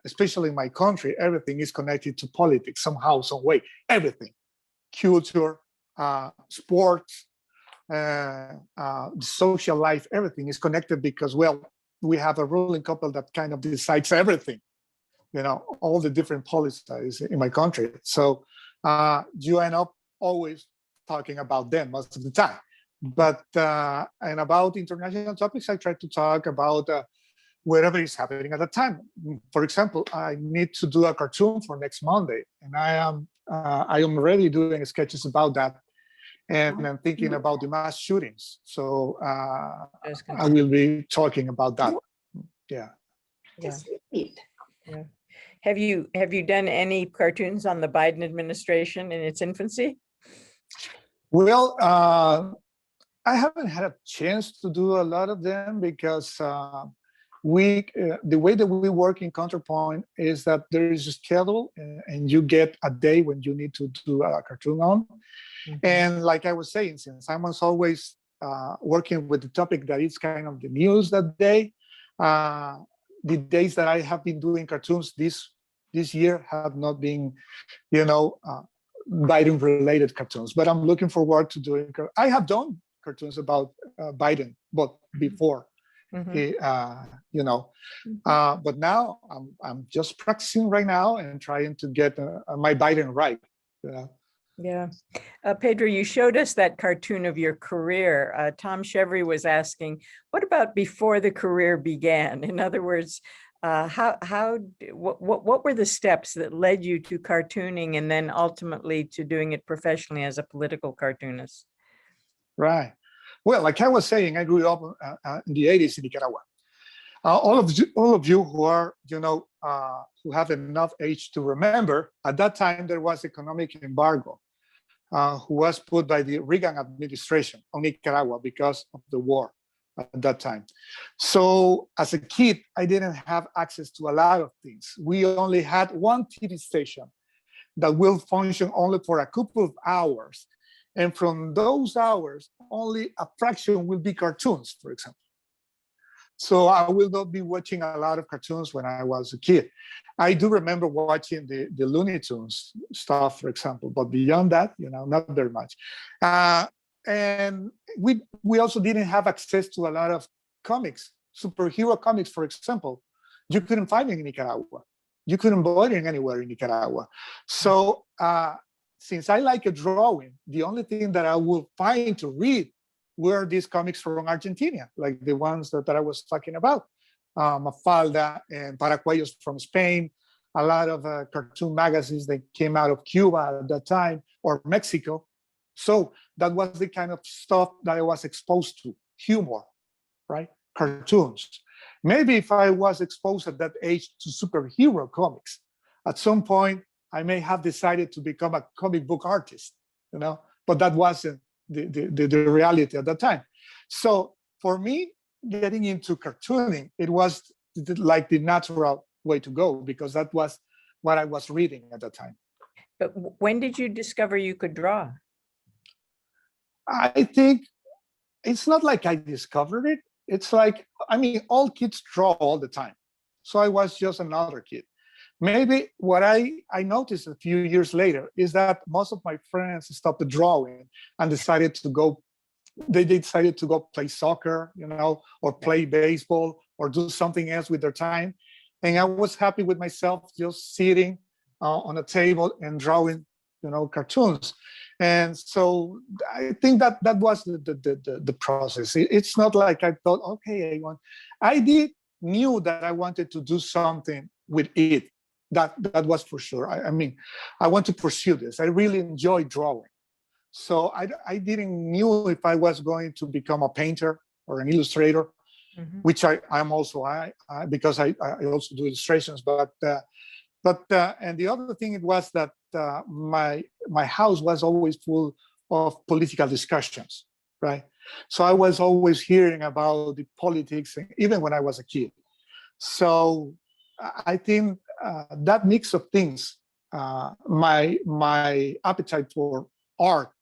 especially in my country, everything is connected to politics somehow, some way. Everything, culture, sports, social life, everything is connected, because, well, we have a ruling couple that kind of decides everything, all the different policies in my country. So you end up always talking about them most of the time. But and about international topics, I try to talk about whatever is happening at the time. For example, I need to do a cartoon for next Monday, and I am already doing sketches about that, and I'm thinking about the mass shootings. So I will be talking about that. Yeah. Yeah. Eat. Yeah. Have you done any cartoons on the Biden administration in its infancy? Well, I haven't had a chance to do a lot of them because the way that we work in Counterpoint is that there is a schedule, and you get a day when you need to do a cartoon on. Mhm. And like I was saying, since I was always working with the topic that is kind of the news that day, the days that I have been doing cartoons this year have not been, Biden related cartoons, but I'm looking forward to doing. I have done cartoons about Biden, but before, Mhm. but now I'm just practicing right now and trying to get my Biden right. Yeah. Pedro, you showed us that cartoon of your career. Tom Chevry was asking, what about before the career began? In other words, what were the steps that led you to cartooning and then ultimately to doing it professionally as a political cartoonist? Right. Well, like I was saying, I grew up in the 80s in Nicaragua. All of you who are, who have enough age to remember, at that time there was economic embargo, who was put by the Reagan administration on Nicaragua because of the war at that time. So as a kid, I didn't have access to a lot of things. We only had one TV station that will function only for a couple of hours. And from those hours, only a fraction will be cartoons, for example. So I will not be watching a lot of cartoons when I was a kid. I do remember watching the Looney Tunes stuff, for example, but beyond that, not very much. And we also didn't have access to a lot of comics, superhero comics, for example. You couldn't find it in Nicaragua. You couldn't buy it anywhere in Nicaragua. So since I like a drawing, the only thing that I will find to read were these comics from Argentina, like the ones that I was talking about. Mafalda and Paracuellos from Spain, a lot of cartoon magazines that came out of Cuba at that time, or Mexico. So that was the kind of stuff that I was exposed to, humor, right? Cartoons. Maybe if I was exposed at that age to superhero comics, at some point, I may have decided to become a comic book artist, but that wasn't the reality at that time. So for me, getting into cartooning, it was like the natural way to go because that was what I was reading at the time. But when did you discover you could draw? I think it's not like I discovered it. It's like, all kids draw all the time. So I was just another kid. Maybe what I noticed a few years later is that most of my friends stopped drawing and decided to go play soccer, or play baseball or do something else with their time. And I was happy with myself just sitting on a table and drawing, cartoons. And so I think that was the process. It's not like I thought, okay, I knew that I wanted to do something with it. That was for sure. I want to pursue this. I really enjoy drawing. So I didn't knew if I was going to become a painter or an illustrator, Mhm. which I'm also because I also do illustrations. But and the other thing it was that my house was always full of political discussions, right? So I was always hearing about the politics, even when I was a kid. So I think that mix of things, my appetite for art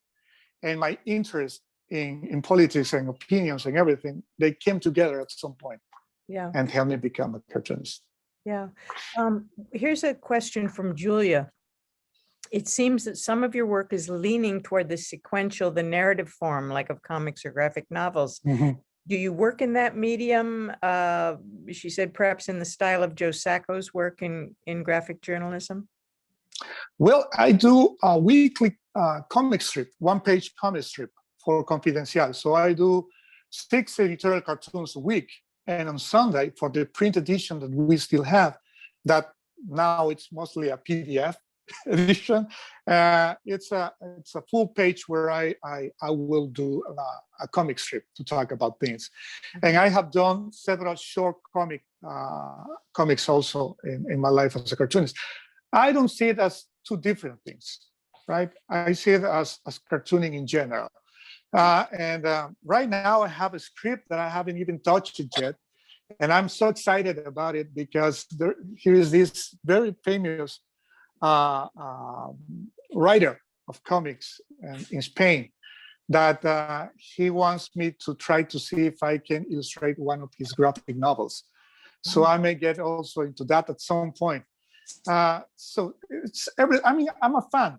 and my interest in politics and opinions and everything, they came together at some point. Yeah. And helped me become a cartoonist. Yeah. Here's a question from Julia. It seems that some of your work is leaning toward the sequential, the narrative form, like of comics or graphic novels. Mm-hmm. Do you work in that medium? She said perhaps in the style of Joe Sacco's work in graphic journalism? Well, I do a weekly comic strip, one-page comic strip for Confidencial. So I do 6 editorial cartoons a week And on Sunday, for the print edition that we still have, that now it's mostly a PDF edition, it's a full page where I will do a comic strip to talk about things. And I have done several short comics also in my life as a cartoonist. I don't see it as two different things, right? I see it as cartooning in general. Right now I have a script that I haven't even touched it yet. And I'm so excited about it because here is this very famous writer of comics in Spain that he wants me to try to see if I can illustrate one of his graphic novels. So I may get also into that at some point. So I'm a fan,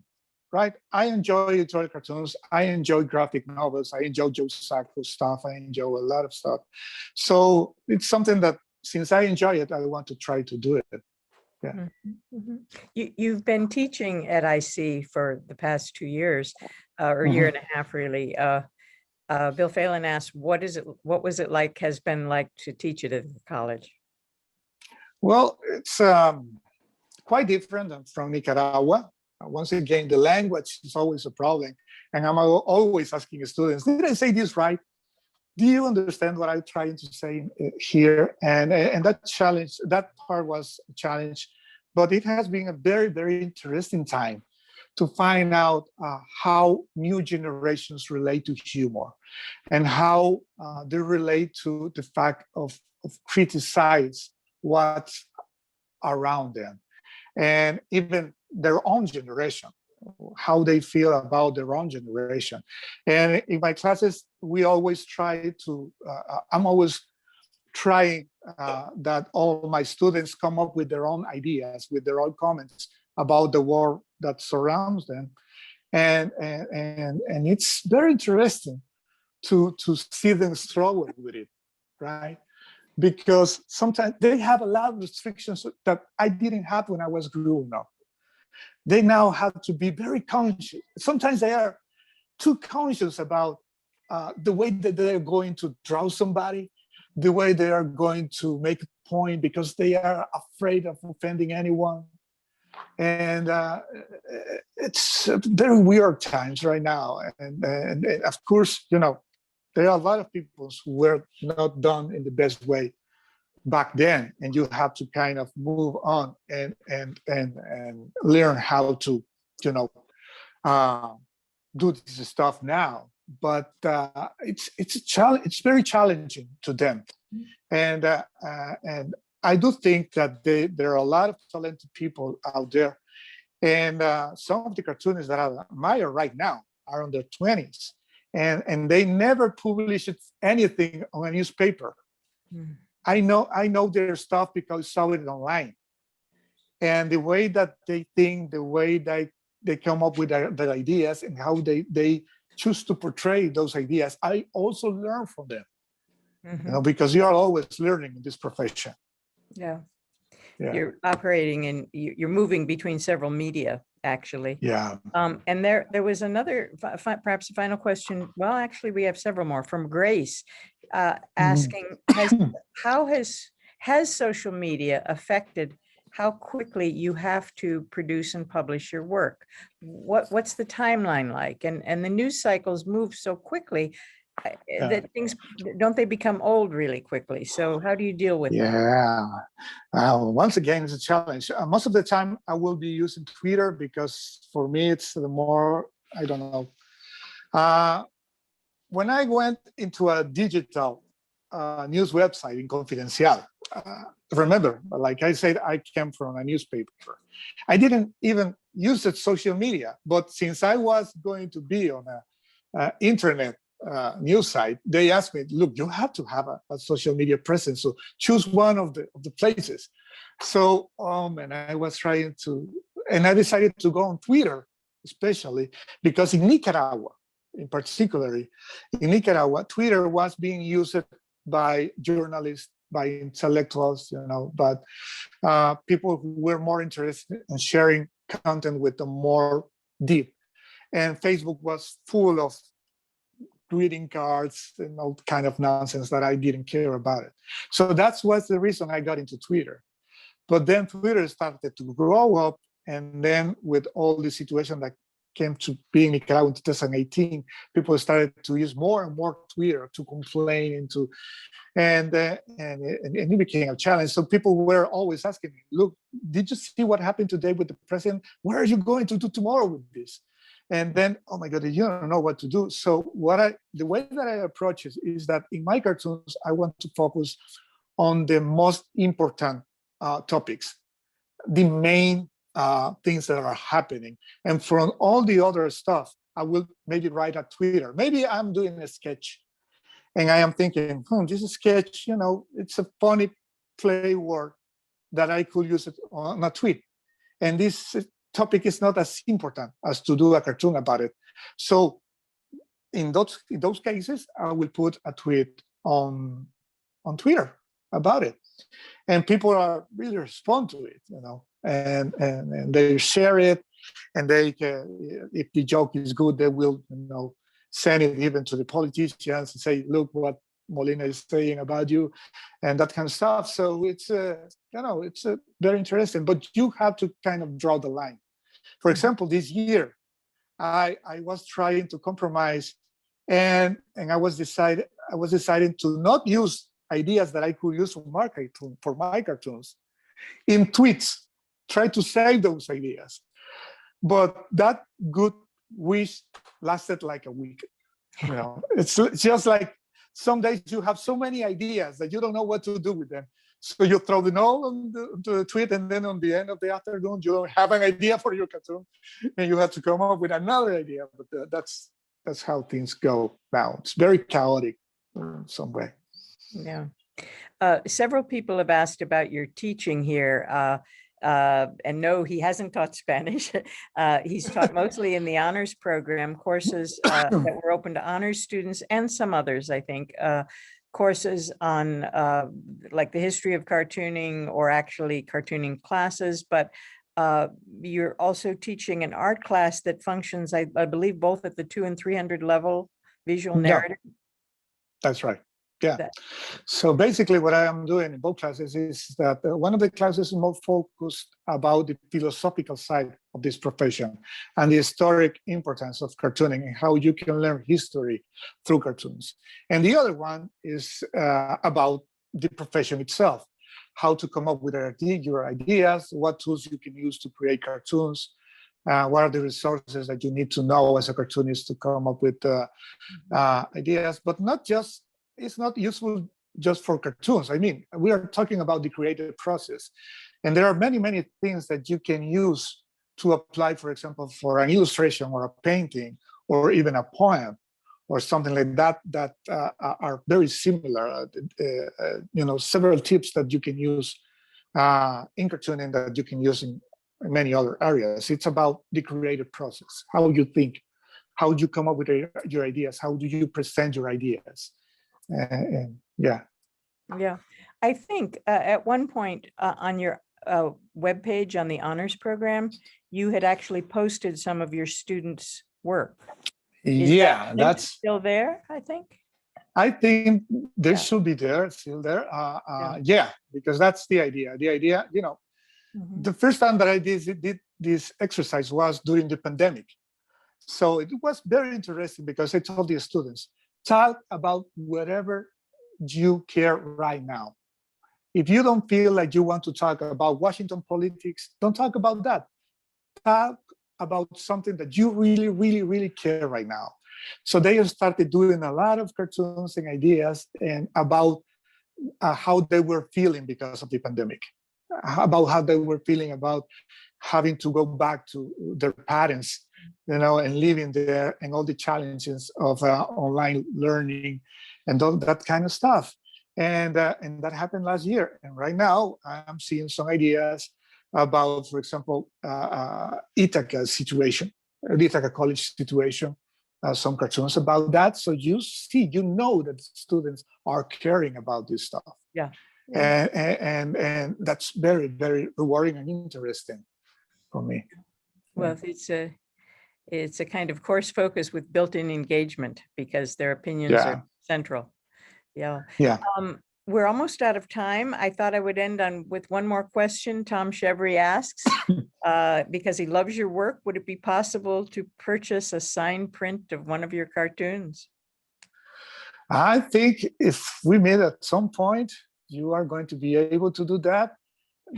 right? I enjoy editorial cartoons. I enjoy graphic novels. I enjoy Joe Sacco stuff. I enjoy a lot of stuff. So it's something that since I enjoy it, I want to try to do it. Yeah. Mm-hmm. You've been teaching at IC for the past 2 years, or a year and a half, really. Bill Phelan asked, what was it like, has been like to teach it at the college? Well, it's quite different than from Nicaragua. Once again, the language is always a problem. And I'm always asking students, did I say this right? Do you understand what I'm trying to say here? And that challenge, that part was a challenge, but it has been a very, very interesting time to find out how new generations relate to humor and how they relate to the fact of criticize what's around them. And even their own generation, how they feel about their own generation. And in my classes, we always try to, I'm always trying that all my students come up with their own ideas, with their own comments about the world that surrounds them. And it's very interesting to see them struggle with it, right? Because sometimes they have a lot of restrictions that I didn't have when I was growing up. They now have to be very conscious. Sometimes they are too conscious about the way that they're going to draw somebody, the way they are going to make a point because they are afraid of offending anyone. And it's very weird times right now. And of course, you know, there are a lot of people who were not done in the best way back then, and you have to kind of move on and learn how to, you know, do this stuff now. But it's a challenge. It's very challenging to them, and I do think that there are a lot of talented people out there, and some of the cartoonists that I admire right now are in their 20s, and they never published anything on a newspaper. Mm. I know their stuff because I saw it online, and the way that they think, the way that they come up with their ideas, and how they choose to portray those ideas, I also learn from them. Mm-hmm. You know, because you are always learning in this profession. Yeah. You're operating and you're moving between several media, actually. Yeah. And there was another, perhaps a final question. Well, actually, we have several more from Grace asking, how has social media affected how quickly you have to produce and publish your work? What's the timeline like? And the news cycles move so quickly that things, don't they become old really quickly? So how do you deal with that? Once again, it's a challenge. Most of the time I will be using Twitter because for me, it's the more, I don't know. When I went into a digital news website in Confidencial, remember, like I said, I came from a newspaper. I didn't even use it social media, but since I was going to be on a internet news site, they asked me, look, you have to have a social media presence, so choose one of the places. So and I was trying to, and I decided to go on Twitter, especially because in Nicaragua, in particular, in Nicaragua, Twitter was being used by journalists, by intellectuals, you know, but people who were more interested in sharing content with them more deep. And Facebook was full of greeting cards and all kind of nonsense that I didn't care about it. So that's was the reason I got into Twitter. But then Twitter started to grow up, and then with all the situation that came to be in Nicaragua in 2018, people started to use more and more Twitter to complain and it became a challenge. So people were always asking me, look, did you see what happened today with the president? What are you going to do tomorrow with this? And then, oh my God, you don't know what to do. So the way that I approach it is that in my cartoons, I want to focus on the most important topics, the main things that are happening. And from all the other stuff, I will maybe write a Twitter. Maybe I'm doing a sketch and I am thinking, this sketch, it's a funny play word that I could use it on a tweet. And this topic is not as important as to do a cartoon about it. So in those cases, I will put a tweet on Twitter about it. And people are really respond to it, and they share it, and they if the joke is good, they will send it even to the politicians and say, look what Molina is saying about you, and that kind of stuff. So it's it's very interesting, but you have to kind of draw the line. For example, this year I was trying to compromise, and I was deciding to not use ideas that I could use for my cartoons in tweets, try to save those ideas. But that good wish lasted like a week. It's just like some days you have so many ideas that you don't know what to do with them. So you throw them all onto the tweet, and then on the end of the afternoon, you don't have an idea for your cartoon, and you have to come up with another idea. But that's how things go now. It's very chaotic in some way. Yeah. Several people have asked about your teaching here. And no, he hasn't taught Spanish. He's taught mostly in the honors program, courses that were open to honors students and some others, I think, courses on like the history of cartooning, or actually cartooning classes. But you're also teaching an art class that functions, I believe, both at the 200 and 300 level, visual narrative. That's right. Yeah. So basically what I am doing in both classes is that one of the classes is more focused about the philosophical side of this profession and the historic importance of cartooning and how you can learn history through cartoons. And the other one is about the profession itself, how to come up with your ideas, what tools you can use to create cartoons, what are the resources that you need to know as a cartoonist to come up with ideas, but it's not useful just for cartoons. I mean, we are talking about the creative process. And there are many, many things that you can use to apply, for example, for an illustration or a painting or even a poem or something like that, that are very similar. Several tips that you can use in cartooning that you can use in many other areas. It's about the creative process, how you think, how you come up with your ideas, how do you present your ideas. Yeah. I think at one point on your webpage on the honors program, you had actually posted some of your students' work. That's still there, I think. I think they should be still there. Because that's the idea. The idea, the first time that I did this exercise was during the pandemic. So it was very interesting because I told the students, talk about whatever you care right now. If you don't feel like you want to talk about Washington politics, don't talk about that. Talk about something that you really, really, really care right now. So they started doing a lot of cartoons and ideas and about how they were feeling because of the pandemic, about how they were feeling about having to go back to their parents, and living there, and all the challenges of online learning and all that kind of stuff. And that happened last year. And right now I'm seeing some ideas about, for example, Ithaca situation, Ithaca College situation, some cartoons about that. So you see, that students are caring about this stuff. Yeah. And that's very, very rewarding and interesting for me. Well, It's a kind of course focus with built-in engagement because their opinions Yeah. are central. Yeah. Yeah. We're almost out of time. I thought I would end with one more question. Tom Chevry asks, because he loves your work, would it be possible to purchase a signed print of one of your cartoons? I think if we meet at some point, you are going to be able to do that.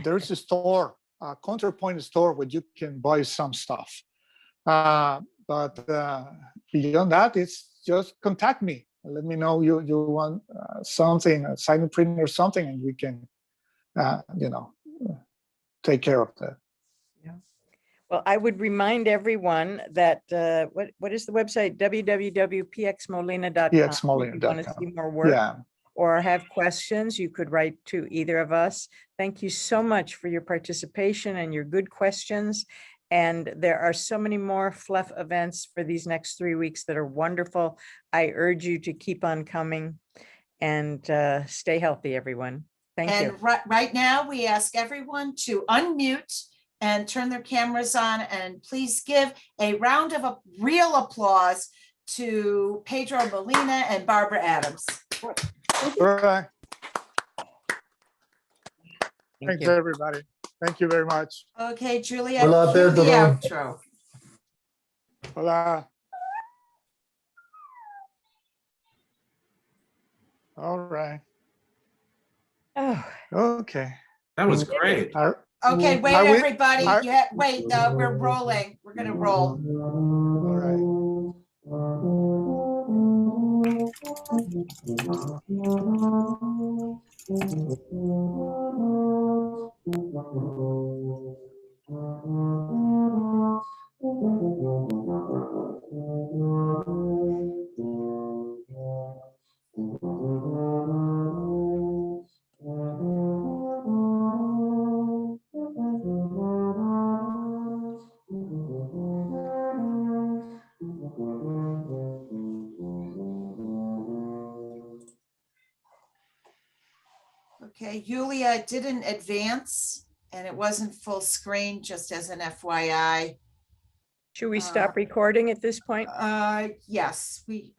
There's a store, a Counterpoint store, where you can buy some stuff. But beyond that, it's just contact me. Let me know you want something, a signed print or something, and we can, take care of that. Yeah. Well, I would remind everyone that what is the website? www.pxmolina.com. If you want to pxmolina.com. see more work Yeah. or have questions, you could write to either of us. Thank you so much for your participation and your good questions. And there are so many more FLEFF events for these next 3 weeks that are wonderful. I urge you to keep on coming and stay healthy, everyone. Thank you. And right now, we ask everyone to unmute and turn their cameras on, and please give a round of real applause to Pedro Molina and Barbara Adams. All right. Thank Thanks, you. everybody. Thank you very much. Okay, Julia, Hola, cue the Pedro. outro. Hola. All right. Oh, Okay. That was great. Okay, wait, Are we- everybody. are- Wait, we're rolling. We're gonna roll. All Okay, Julia didn't advance and it wasn't full screen, just as an FYI. should we stop recording at this point? Yes, you